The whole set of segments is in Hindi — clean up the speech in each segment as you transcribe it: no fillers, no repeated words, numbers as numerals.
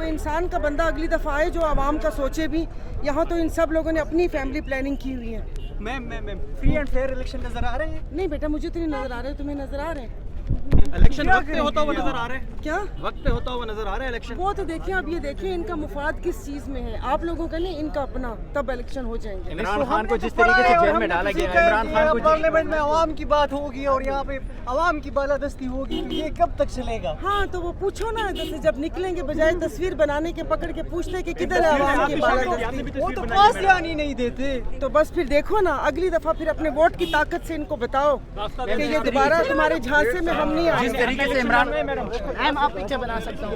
इंसान का बंदा अगली दफ़ा आए जो आवाम का सोचे भी। यहाँ तो इन सब लोगों ने अपनी फैमिली प्लानिंग की हुई है। Ma'am free and fair election नजर आ रहे हैं? नहीं बेटा, मुझे तो नहीं नज़र आ रहे, तुम्हें नज़र आ रहे हैं? इलेक्शन वक्त पे होता हुआ नजर आ रहा है? क्या वक्त पे होता हुआ नजर आ रहा है इलेक्शन? वो तो देखिए, अब ये देखिए इनका मुफाद किस चीज़ में है, आप लोगों का नहीं, इनका अपना, तब इलेक्शन हो जाएंगे। इमरान खान को जिस तरीके से जेल में डाला गया है, इमरान खान को पार्लियामेंट में आवाम की बात होगी और यहाँ पे आवाम की बालादस्ती होगी, तो ये कब तक चलेगा? हाँ तो वो पूछो ना, जैसे जब निकलेंगे बजाय तस्वीर बनाने के पकड़ के पूछते कि किधर है आवाम की बालादस्ती, वो तो पास जाने नहीं देते। तो बस फिर देखो ना, अगली दफा फिर अपने वोट की ताकत से इनको बताओ कि ये दोबारा तुम्हारे झांसे में हम नहीं जिस आएंगे। तरीके से इमरान मैम आप पीछे बना सकता हूँ।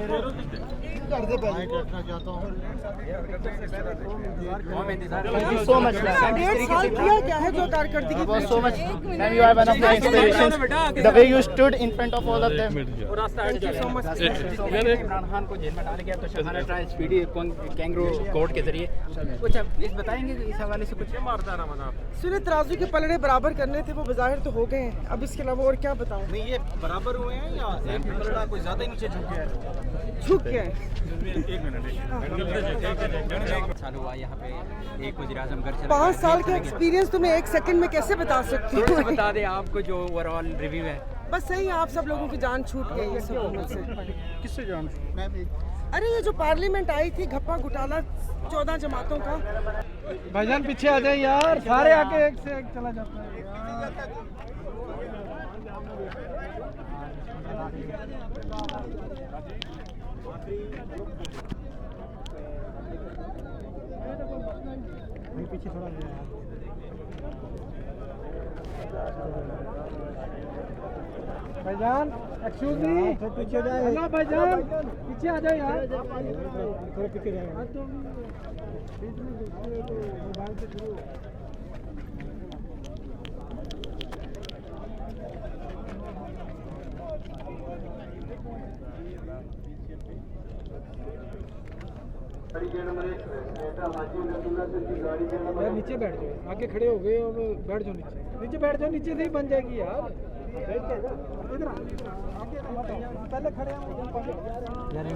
सो मच 1.5 साल किया क्या है जो कारकर्दगी की? so much and you are one of my inspirations the way you stood in front of all of them Imran Khan को जेल में डाला गया तो Shahana trial speedy kangaroo court के जरिए कुछ आप प्लीज बताएंगे इस हवाले से? कुछ सूर्य तराजू के पलड़े बराबर करने थे, वो बाहर तो हो गए हैं, अब इसके अलावा और क्या बताऊं? नहीं ये बराबर हुए हैं या एक पलड़ा कोई ज्यादा ही नीचे झुक गया है? झुक गया है। चालू हुआ यहाँ पे एक वज़ीर-ए-आज़म घर चला 5 साल का एक्सपीरियंस तुम्हें 1 सेकंड में कैसे बता सकती थोड़ा सा हूँ? बता दें आपको जो ओवरऑल रिव्यू है। बस सही है, आप सब लोगों की जान छूट गई इस हुकूमत से। किससे जान? अरे ये जो पार्लियामेंट आई थी घप्पा घुटाला 14 जमातों का। भाईजान पीछे आ जाए यार, सारे आके एक से एक चला जाता है। पीछे थोड़ा भाईजान, एक्सक्यूज मी, पीछे जाए। हेलो भाईजान, पीछे आ जाए यार, थोड़ा पीछे जाए। यार नीचे बैठ जाओ, आगे खड़े हो गए और बैठ जाओ नीचे बैठ जाओ, नीचे से ही बन जाएगी यार। इधर आगे पहले खड़े यार, यार ये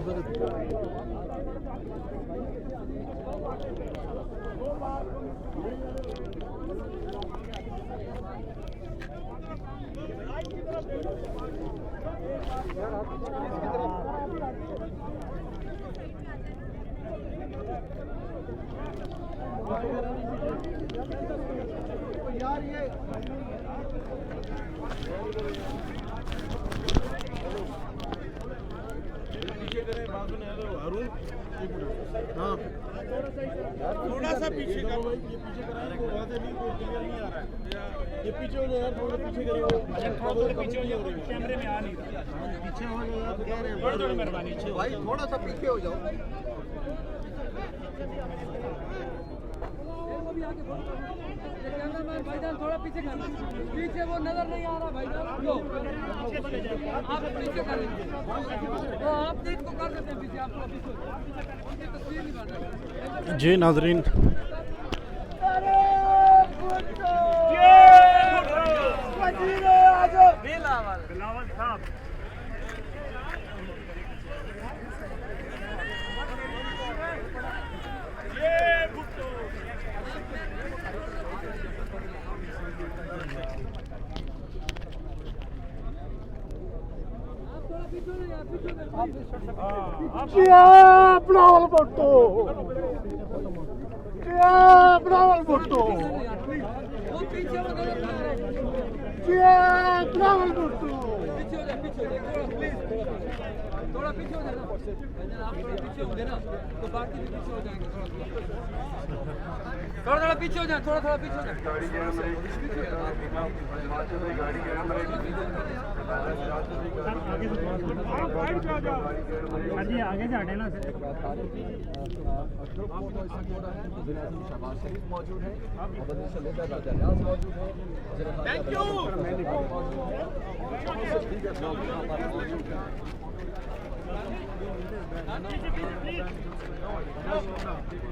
पीछे करें बात में अरुण, हाँ थोड़ा सा पीछे करो भाई, ये पीछे कराएं वो बात है, नहीं कोई क्लियर नहीं आ रहा है। ये पीछे हो जाए यार, थोड़ा पीछे करो, थोड़ा पीछे हो जाओ, कैमरे में आ नहीं रहा, पीछे हो जाओ यार, बता रहे हैं बड़ी मेहरबानी भाई, थोड़ा सा पीछे हो जाओ। भाईजान थोड़ा पीछे कर, पीछे वो नजर नहीं आ रहा भाईजान, आप पीछे कर लीजिए, तो आप देख को कर देते हैं पीछे, आपको पीछे तस्वीर नहीं बन रही। जी नाजरीन, बिलावल साहब बिलावल भुट्टो, बिलावल भुट्टो, वो पीछे वो नजर नहीं आ रहा, बिलावल भुट्टो। पीछे हो जाए, पीछे हो जाए, थोड़ा पीछे हो जाए ना भाईजान, आप थोड़ा पीछे हो गए ना तो बाकी भी पीछे हो जाएंगे। थोड़ा पीछे हो जाए, थोड़ा पीछे हो जाए। आगे जाने ना मौजूद है, मौजूद है। Thank you.